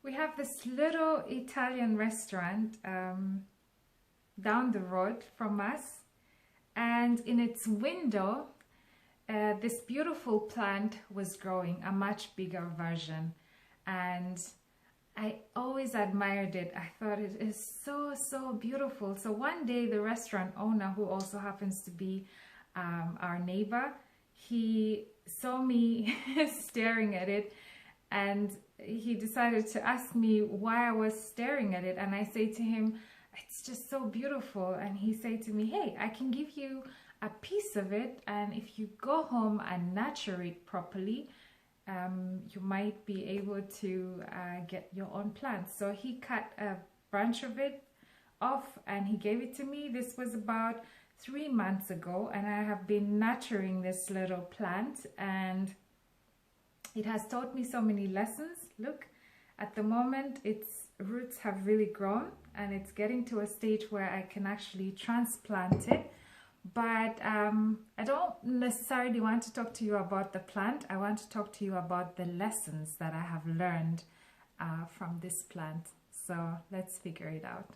We have this little Italian restaurant down the road from us, and in its window this beautiful plant was growing, a much bigger version, and I always admired it. I thought it is so beautiful. So one day the restaurant owner, who also happens to be our neighbor, he saw me staring at it, and he decided to ask me why I was staring at it. And I say to him, it's just so beautiful. And he said to me, hey, I can give you a piece of it, and if you go home and nurture it properly, you might be able to get your own plants. So he cut a branch of it off and he gave it to me. This was about 3 months ago, and I have been nurturing this little plant, and it has taught me so many lessons. Look, at the moment its roots have really grown, and it's getting to a stage where I can actually transplant it. But I don't necessarily want to talk to you about the plant. I want to talk to you about the lessons that I have learned from this plant. So let's figure it out.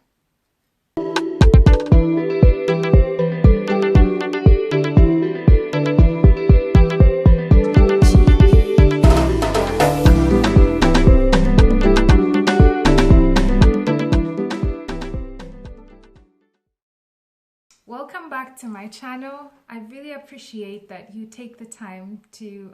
Welcome back to my channel. I really appreciate that you take the time to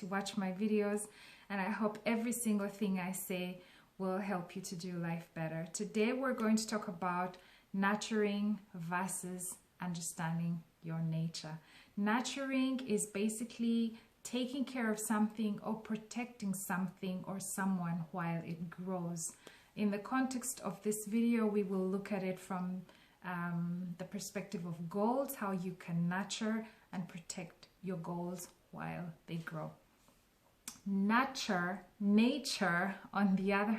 watch my videos, and I hope every single thing I say will help you to do life better. Today we're going to talk about nurturing versus understanding your nature. Nurturing is basically taking care of something or protecting something or someone while it grows. In the context of this video, we will look at it from the perspective of goals, how you can nurture and protect your goals while they grow. Nature on the other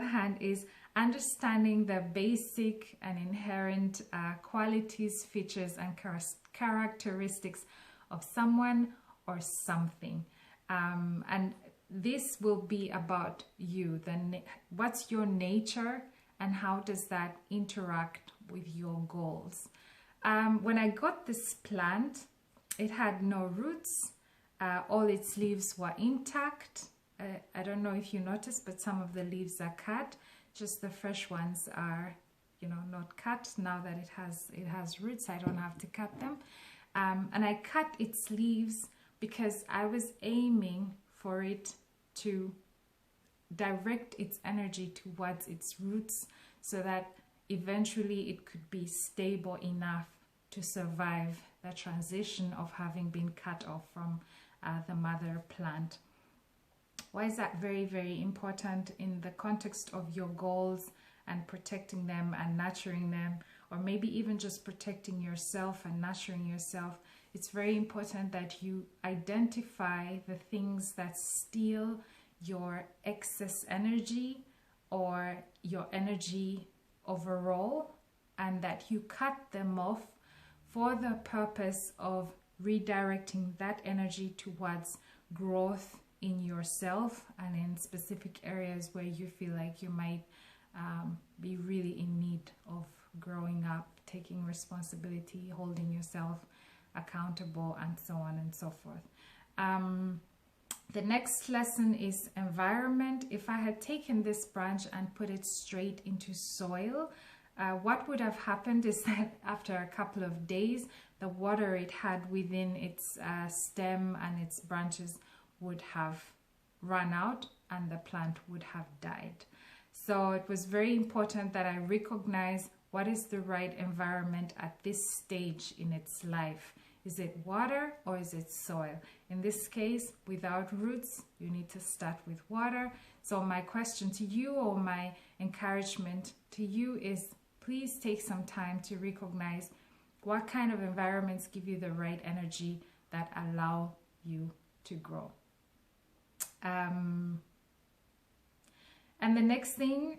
hand is understanding the basic and inherent qualities, features and characteristics of someone or something, and this will be about you. Then what's your nature and how does that interact with your goals? When I got this plant, it had no roots. All its leaves were intact. I don't know if you noticed, but some of the leaves are cut. Just the fresh ones are, not cut. Now that it has roots, I don't have to cut them. And I cut its leaves because I was aiming for it to direct its energy towards its roots, so that eventually it could be stable enough to survive the transition of having been cut off from the mother plant. Why is that very important in the context of your goals and protecting them and nurturing them, or maybe even just protecting yourself and nurturing yourself? It's very important that you identify the things that steal your excess energy or your energy overall, and that you cut them off for the purpose of redirecting that energy towards growth in yourself and in specific areas where you feel like you might be really in need of growing up, taking responsibility, holding yourself accountable, and so on and so forth. The next lesson is environment. If I had taken this branch and put it straight into soil, what would have happened is that after a couple of days, the water it had within its stem and its branches would have run out and the plant would have died. So it was very important that I recognize what is the right environment at this stage in its life. Is it water or is it soil? In this case, without roots, you need to start with water. So my question to you, or my encouragement to you, is please take some time to recognize what kind of environments give you the right energy that allow you to grow. And the next thing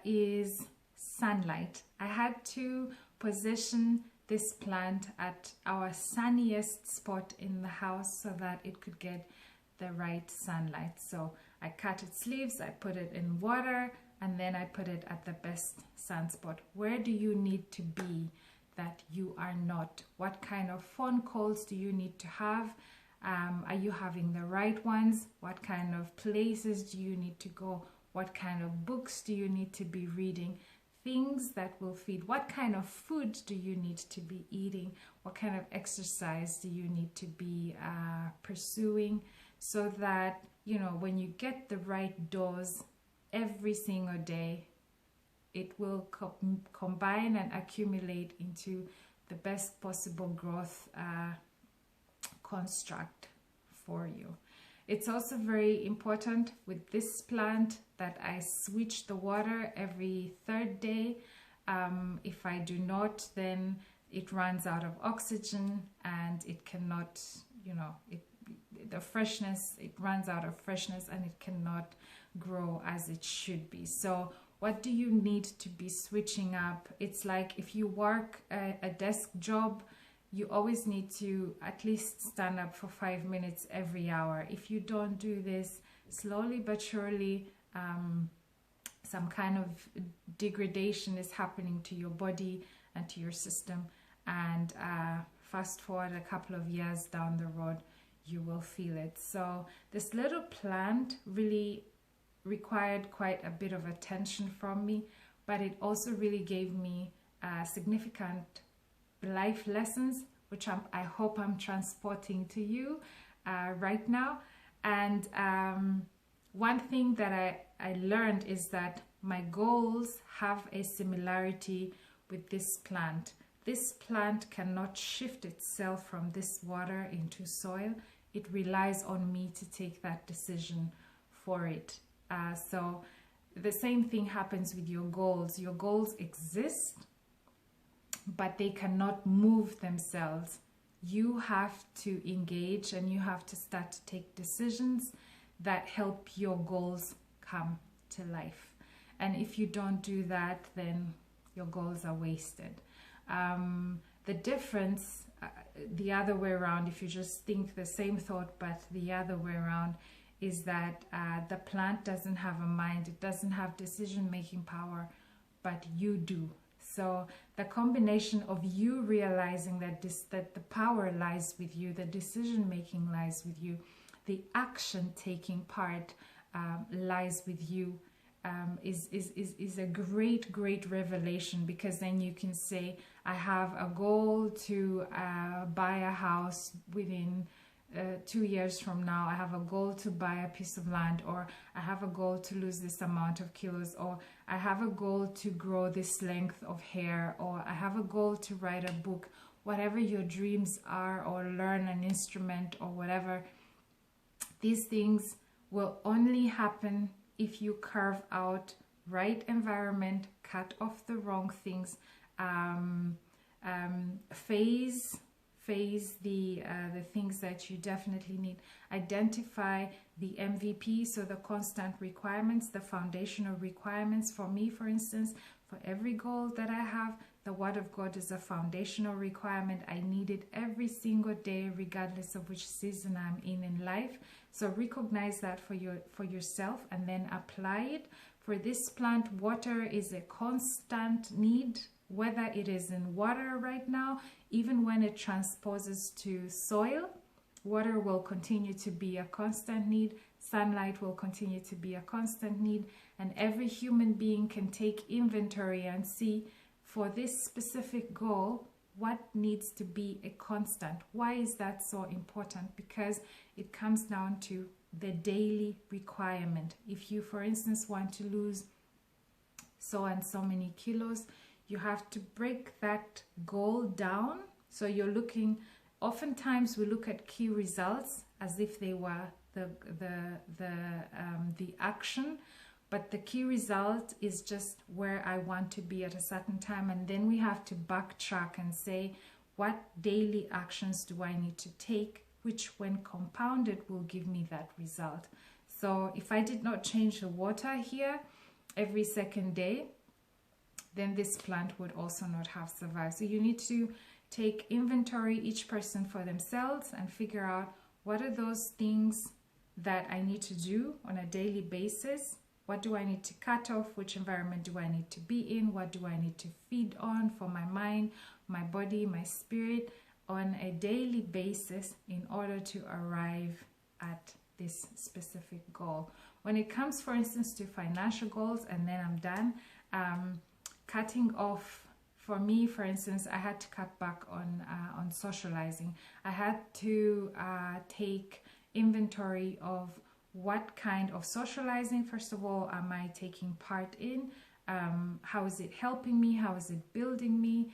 is sunlight. I had to position this plant at our sunniest spot in the house so that it could get the right sunlight. So I cut its leaves, I put it in water, and then I put it at the best sunspot. Where do you need to be that you are not? What kind of phone calls do you need to have? Are you having the right ones? What kind of places do you need to go? What kind of books do you need to be reading? Things that will feed. What kind of food do you need to be eating? What kind of exercise do you need to be pursuing? So that, you know, when you get the right dose every single day, it will combine and accumulate into the best possible growth construct for you. It's also very important with this plant that I switch the water every third day. If I do not, then it runs out of oxygen and it cannot, you know, it runs out of freshness and it cannot grow as it should be. So what do you need to be switching up? It's like if you work a desk job, you always need to at least stand up for 5 minutes every hour. If you don't do this, slowly but surely, some kind of degradation is happening to your body and to your system. And fast forward a couple of years down the road, you will feel it. So this little plant really required quite a bit of attention from me, but it also really gave me significant life lessons, which I hope I'm transporting to you right now. And one thing that I learned is that my goals have a similarity with this plant. This plant cannot shift itself from this water into soil. It relies on me to take that decision for it. So the same thing happens with your goals. Your goals exist, but they cannot move themselves. You have to engage and you have to start to take decisions that help your goals come to life. And if you don't do that, then your goals are wasted. The difference, the other way around, if you just think the same thought but the other way around, is that the plant doesn't have a mind, it doesn't have decision-making power, but you do. So the combination of you realizing that the power lies with you, the decision-making lies with you, the action-taking part lies with you, is a great revelation, because then you can say, I have a goal to buy a house within 2 years from now. I have a goal to buy a piece of land, or I have a goal to lose this amount of kilos, or I have a goal to grow this length of hair, or I have a goal to write a book. Whatever your dreams are, or learn an instrument or whatever, these things will only happen if you carve out right environment, cut off the wrong things, phase the things that you definitely need. Identify the MVP, so the constant requirements, the foundational requirements. For me, for instance, for every goal that I have, the Word of God is a foundational requirement. I need it every single day, regardless of which season I'm in life. So recognize that for yourself and then apply it. For this plant, water is a constant need, whether it is in water right now, even when it transposes to soil, water will continue to be a constant need. Sunlight will continue to be a constant need. And every human being can take inventory and see, for this specific goal, what needs to be a constant. Why is that so important? Because it comes down to the daily requirement. If you, for instance, want to lose so and so many kilos, you have to break that goal down. So you're looking, oftentimes we look at key results as if they were the action, but the key result is just where I want to be at a certain time. And then we have to backtrack and say, what daily actions do I need to take, which when compounded will give me that result. So if I did not change the water here every second day, then this plant would also not have survived. So you need to take inventory, each person for themselves, and figure out what are those things that I need to do on a daily basis. What do I need to cut off? Which environment do I need to be in? What do I need to feed on for my mind, my body, my spirit on a daily basis in order to arrive at this specific goal? When it comes, for instance, to financial goals, and then I'm done, cutting off, for me, for instance, I had to cut back on socializing. I had to take inventory of what kind of socializing, first of all, am I taking part in? How is it helping me? How is it building me?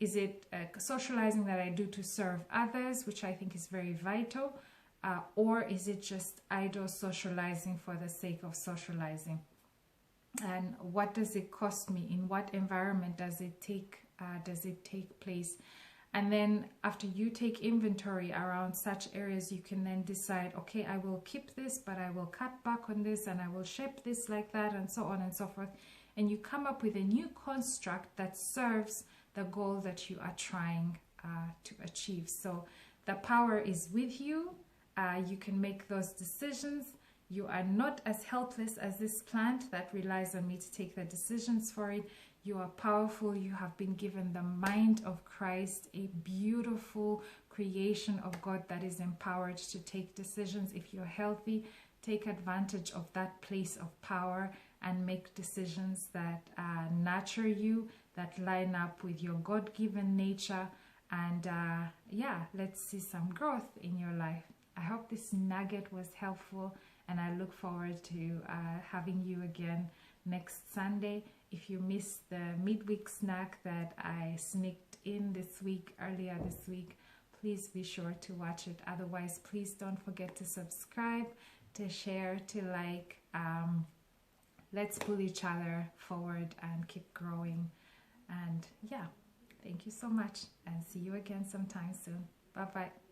Is it socializing that I do to serve others, which I think is very vital? Or is it just idle socializing for the sake of socializing? And what does it cost me? In what environment does it take place? And then after you take inventory around such areas, you can then decide, okay, I will keep this, but I will cut back on this, and I will shape this like that, and so on and so forth. And you come up with a new construct that serves the goal that you are trying to achieve. So the power is with you. You can make those decisions. You are not as helpless as this plant that relies on me to take the decisions for it. You are powerful. You have been given the mind of Christ, a beautiful creation of God that is empowered to take decisions. If you're healthy, take advantage of that place of power and make decisions that nurture you, that line up with your God-given nature. And yeah, let's see some growth in your life. I hope this nugget was helpful, and I look forward to having you again next Sunday. If you missed the midweek snack that I sneaked in earlier this week, please be sure to watch it. Otherwise, please don't forget to subscribe, to share, to like. Let's pull each other forward and keep growing. And yeah, thank you so much, and see you again sometime soon. Bye-bye.